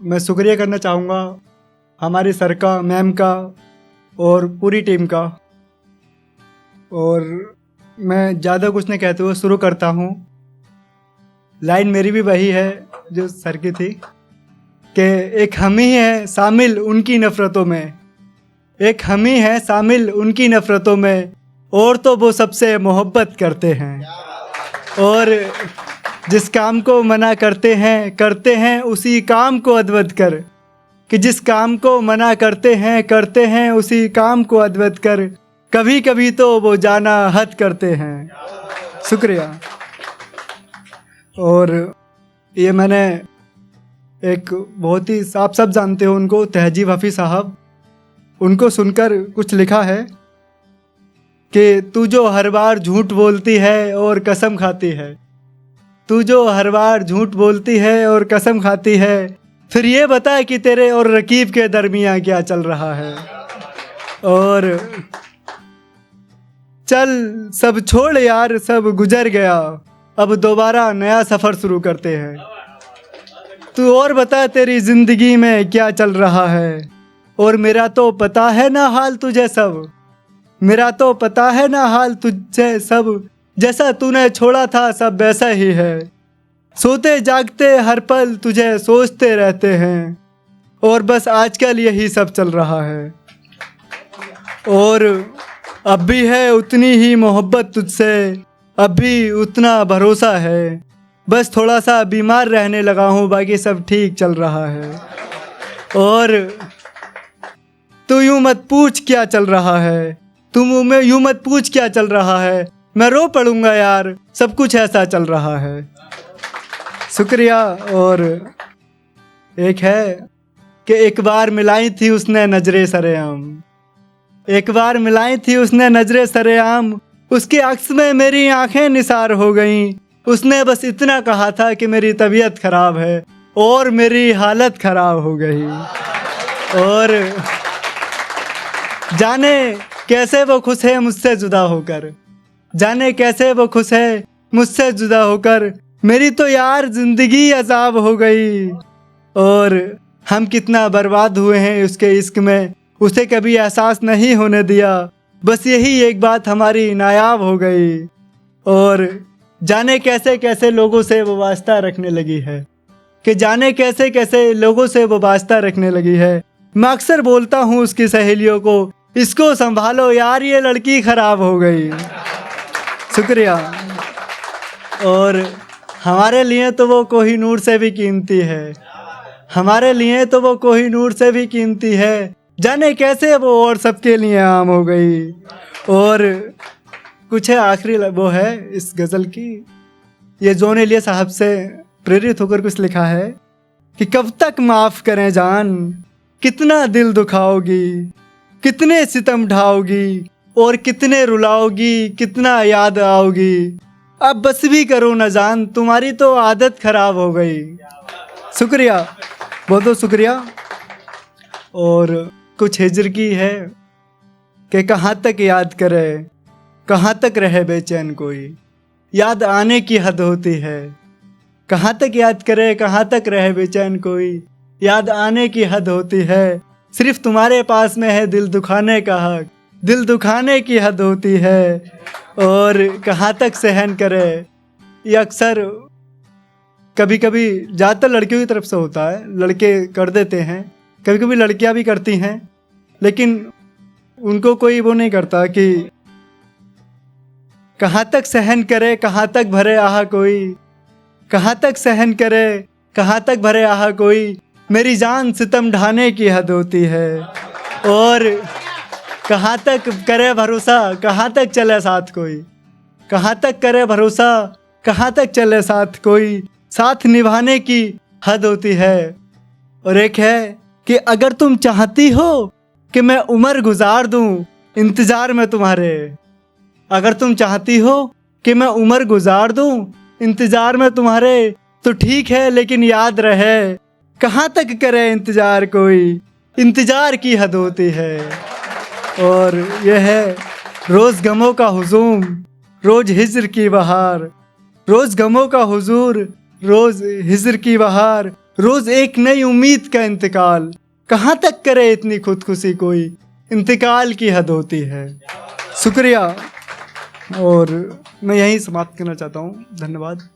मैं शुक्रिया करना चाहूँगा हमारी सर का, मैम का और पूरी टीम का। और मैं ज़्यादा कुछ नहीं कहते हुए शुरू करता हूँ। लाइन मेरी भी वही है जो सर की थी कि एक हम ही है शामिल उनकी नफ़रतों में, एक हम ही है शामिल उनकी नफ़रतों में, और तो वो सबसे मोहब्बत करते हैं। और जिस काम को मना करते हैं उसी काम को अद्वत कर, कि जिस काम को मना करते हैं उसी काम को अद्वत कर, कभी कभी तो वो जाना हद करते हैं। शुक्रिया। और ये मैंने एक बहुत ही आप सब जानते हो उनको, तहजीब हफ़ीज़ साहब, उनको सुनकर कुछ लिखा है कि तू जो हर बार झूठ बोलती है और कसम खाती है, तू जो हर बार झूठ बोलती है और कसम खाती है, फिर ये बता कि तेरे और रकीब के दरमियाँ क्या चल रहा है। और चल सब छोड़ यार, सब गुजर गया, अब दोबारा नया सफ़र शुरू करते हैं। तू और बता तेरी ज़िंदगी में क्या चल रहा है, और मेरा तो पता है ना हाल तुझे सब, मेरा तो पता है ना हाल तुझे सब, जैसा तूने छोड़ा था सब वैसा ही है। सोते जागते हर पल तुझे सोचते रहते हैं, और बस आजकल यही सब चल रहा है। और अब भी है उतनी ही मोहब्बत तुझसे, अब भी उतना भरोसा है, बस थोड़ा सा बीमार रहने लगा हूँ, बाकी सब ठीक चल रहा है। और तू यूँ मत पूछ क्या चल रहा है, तुम यूँ मत पूछ क्या चल रहा है, मैं रो पड़ूंगा यार, सब कुछ ऐसा चल रहा है। शुक्रिया। और एक है कि एक बार मिलाई थी उसने नजरे सरेआम, एक बार मिलाई थी उसने नजरे सरेआम, उसके अक्स में मेरी आंखें निसार हो गईं, उसने बस इतना कहा था कि मेरी तबीयत ख़राब है, और मेरी हालत ख़राब हो गई। और जाने कैसे वो खुश है मुझसे जुदा होकर, जाने कैसे वो खुश है मुझसे जुदा होकर, मेरी तो यार ज़िंदगी अजाब हो गई। और हम कितना बर्बाद हुए हैं उसके इश्क में, उसे कभी एहसास नहीं होने दिया, बस यही एक बात हमारी नायाब हो गई। और जाने कैसे कैसे लोगों से वो वास्ता रखने लगी है, कि जाने कैसे कैसे लोगों से वो वास्ता रखने लगी है। मैं अक्सर बोलता हूँ उसकी सहेलियों को, इसको संभालो यार, ये लड़की ख़राब हो गई। शुक्रिया। और हमारे लिए तो वो कोहिनूर से भी कीमती है, हमारे लिए तो वो कोहिनूर से भी कीमती है, जाने कैसे वो और सबके लिए आम हो गई। और कुछ है आखिरी वो है इस गज़ल की, ये जोन एलिया साहब से प्रेरित होकर कुछ लिखा है कि कब तक माफ़ करें जान, कितना दिल दुखाओगी, कितने सितम ढाओगी, और कितने रुलाओगी, कितना याद आओगी, अब बस भी करो न जान, तुम्हारी तो आदत ख़राब हो गई। शुक्रिया, बहुत बहुत शुक्रिया। और कुछ हिजर की है कि कहाँ तक याद करे, कहाँ तक रहे बेचैन कोई, याद आने की हद होती है, कहाँ तक याद करे, कहाँ तक रहे बेचैन कोई, याद आने की हद होती है, सिर्फ तुम्हारे पास में है दिल दुखाने का हक, दिल दुखाने की हद होती है। और कहाँ तक सहन करे, ये अक्सर कभी कभी ज़्यादातर लड़कियों की तरफ से होता है, लड़के कर देते हैं, कभी कभी लड़कियां भी करती हैं, लेकिन उनको कोई वो नहीं करता कि कहाँ तक सहन करे, कहाँ तक भरे आह कोई, कहाँ तक सहन करे, कहाँ तक भरे आह कोई, मेरी जान सितम ढाने की हद होती है। और कहाँ तक करे भरोसा, कहाँ तक चले साथ कोई, कहाँ तक करे भरोसा, कहाँ तक चले साथ कोई, साथ निभाने की हद होती है। और एक है कि अगर तुम चाहती हो कि मैं उम्र गुजार दूं इंतज़ार में तुम्हारे, अगर तुम चाहती हो कि मैं उम्र गुजार दूं इंतज़ार में तुम्हारे, तो ठीक है, लेकिन याद रहे कहाँ तक करे इंतज़ार कोई, इंतज़ार की हद होती है। और यह है रोज़ गमों का हुजूम, रोज़ हिज्र की बहार, रोज़ गमों का हुजूर, रोज़ हिज्र की बहार, रोज एक नई उम्मीद का इंतकाल, कहाँ तक करे इतनी खुदकुशी कोई, इंतकाल की हद होती है। शुक्रिया, और मैं यहीं समाप्त करना चाहता हूँ। धन्यवाद।